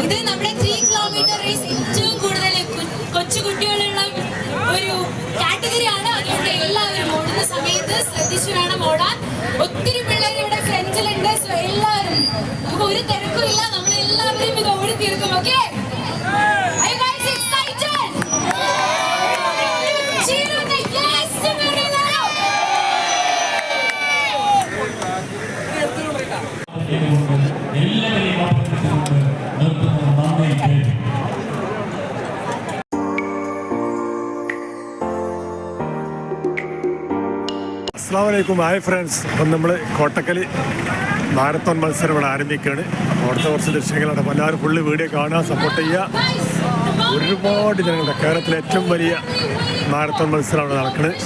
ഇത് നമ്മുടെ 3 kilometre raise ഏറ്റവും കൂടുതൽ കൊച്ചുകുട്ടികളുള്ള ഒരു കാറ്റഗറിയാണ്. അതുകൊണ്ട് എല്ലാവരും ഓടുന്ന സമയത്ത് ശ്രദ്ധിച്ചു വേണം ഓടാൻ. ഒത്തിരി പിള്ളേർ ഇവിടെ ഫ്രണ്ട്സിലുണ്ട്. സോ എല്ലാവരും നമുക്ക് ഒരു തിരക്കുമില്ല, നമ്മൾ എല്ലാവരും ഇത് ഓടി തീർക്കും. ഓക്കെ, അസ്സലാമലൈക്കും. ഹായ് ഫ്രണ്ട്സ്, അപ്പം നമ്മൾ കോട്ടക്കൽ മാരത്തോൺ മത്സരം ഇവിടെ ആരംഭിക്കുകയാണ്. അവിടുത്തെ കുറച്ച് ദൃശ്യങ്ങളാണ്. അപ്പോൾ എല്ലാവരും ഫുള്ള് വീഡിയോ കാണാൻ സപ്പോർട്ട് ചെയ്യുക. ഒരുപാട് ജനങ്ങളുടെ കേരളത്തിലെ ഏറ്റവും വലിയ മാരത്തോൺ മത്സരം അവിടെ നടക്കുന്നത്.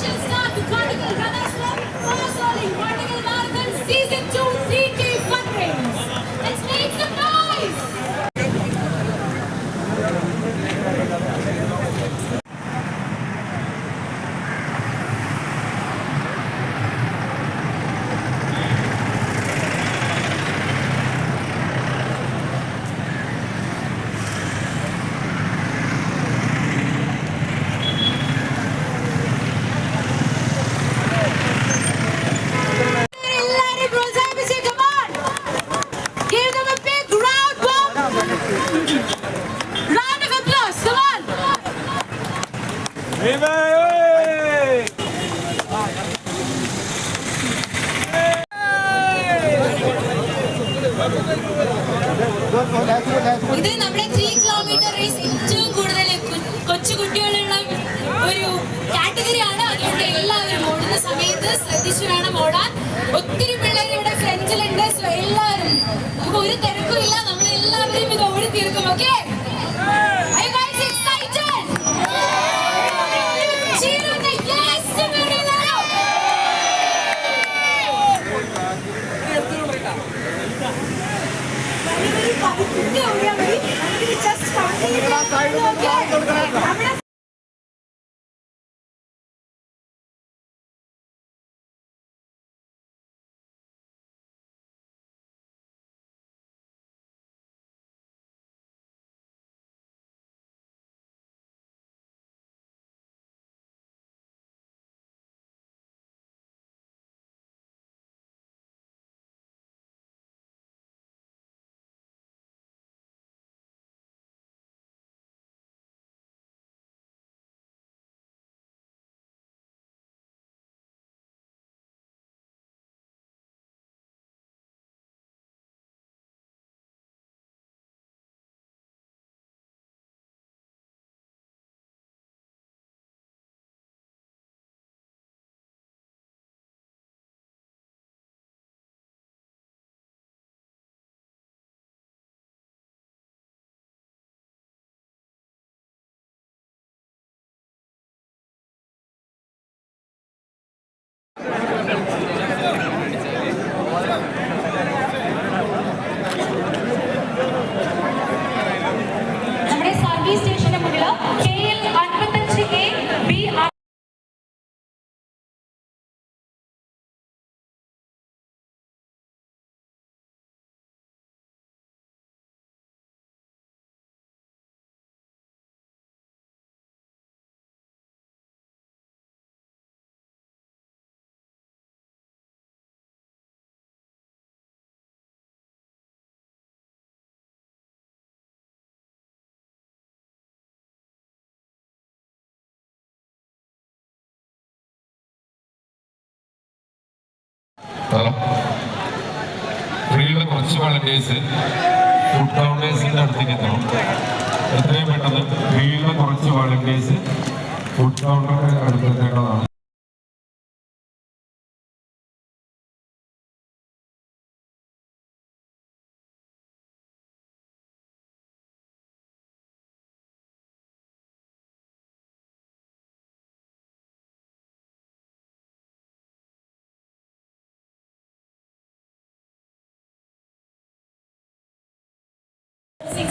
ഇത് നമ്മുടെ 3 കിലോമീറ്റർ റേസ് ഏറ്റവും കൂടുതൽ കൊച്ചുകുട്ടികളുള്ള ഒരു കാറ്റഗറിയാണ്. അതുകൊണ്ട് എല്ലാവരും ഓടുന്ന സമയത്ത് ശ്രദ്ധിച്ചു വേണം ഓടാൻ. ഒത്തിരി പിള്ളേർ ഇവിടെ ഫ്രണ്ട്സിലുണ്ട്. സോ എല്ലാവരും നമുക്ക് ഒരു തിരക്കുമില്ല, നമ്മൾ എല്ലാവരും ഇത് ഓടി തീർക്കും. ഓക്കെ, നമ്മുടെ സർവീസ് സ്റ്റേഷന് മുന്നിൽ KL 55A B ഫ്രീയുടെ കുറച്ച് വളണ്ടിയേഴ്സ് ഫുഡ് കൗണ്ടേഴ്സിൻ്റെ അടുത്തേക്ക് എത്തണം. എത്രയും പെട്ടെന്ന് ഫ്രീയുടെ കുറച്ച് വളണ്ടിയേഴ്സ് ഫുഡ് കൗണ്ടറിൻ്റെ അടുത്തെത്തേണ്ടതാണ്.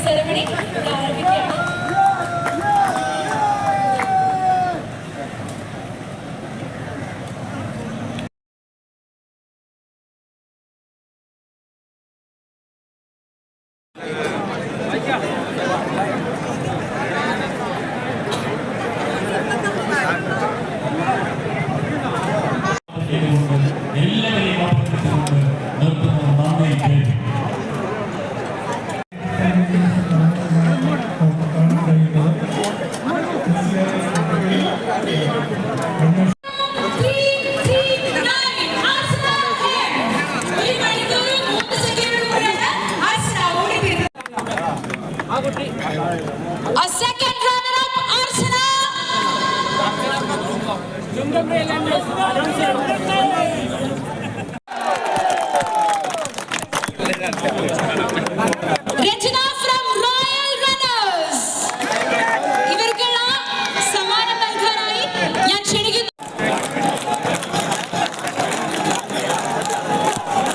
ceremony. A second runner-up, Archana. Rachana from Royal Runners. ഇവർക്കുള്ള സമ്മാനം നൽകാനായി ഞാൻ ക്ഷണിക്കുന്നു.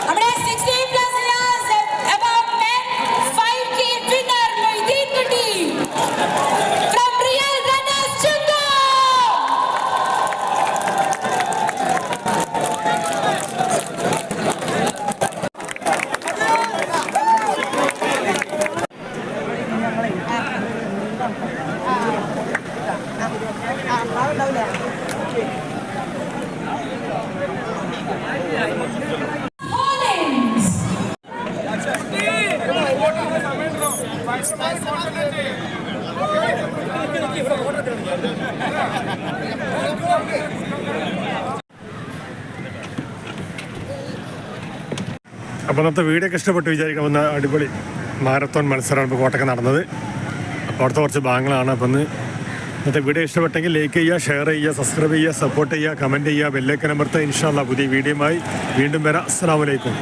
നമ്മുടെ 16+ years above men 5K winner Moideen Kutti from Royal Runners Chunga. Hollins. അപ്പോൾ ഇന്നത്തെ വീഡിയോ ഒക്കെ ഇഷ്ടപ്പെട്ട് വിചാരിക്കാവുന്ന അടിപൊളി മാരത്തോൺ മത്സരമാണ് ഇപ്പോൾ കോട്ടയ്ക്ക് നടന്നത്. അപ്പോൾ അവിടുത്തെ കുറച്ച് ഭാഗങ്ങളാണ്. അപ്പോൾ ഇന്നത്തെ വീഡിയോ ഇഷ്ടപ്പെട്ടെങ്കിൽ ലൈക്ക് ചെയ്യുക, ഷെയർ ചെയ്യുക, സബ്സ്ക്രൈബ് ചെയ്യുക, സപ്പോർട്ട് ചെയ്യുക, കമൻറ്റ് ചെയ്യുക, ബെല്ലൈക്കൻ അമർത്തുക. ഇൻഷാ അല്ലാഹ് പുതിയ വീഡിയോയുമായി വീണ്ടും വരാം. അസ്സലാമു അലൈക്കും.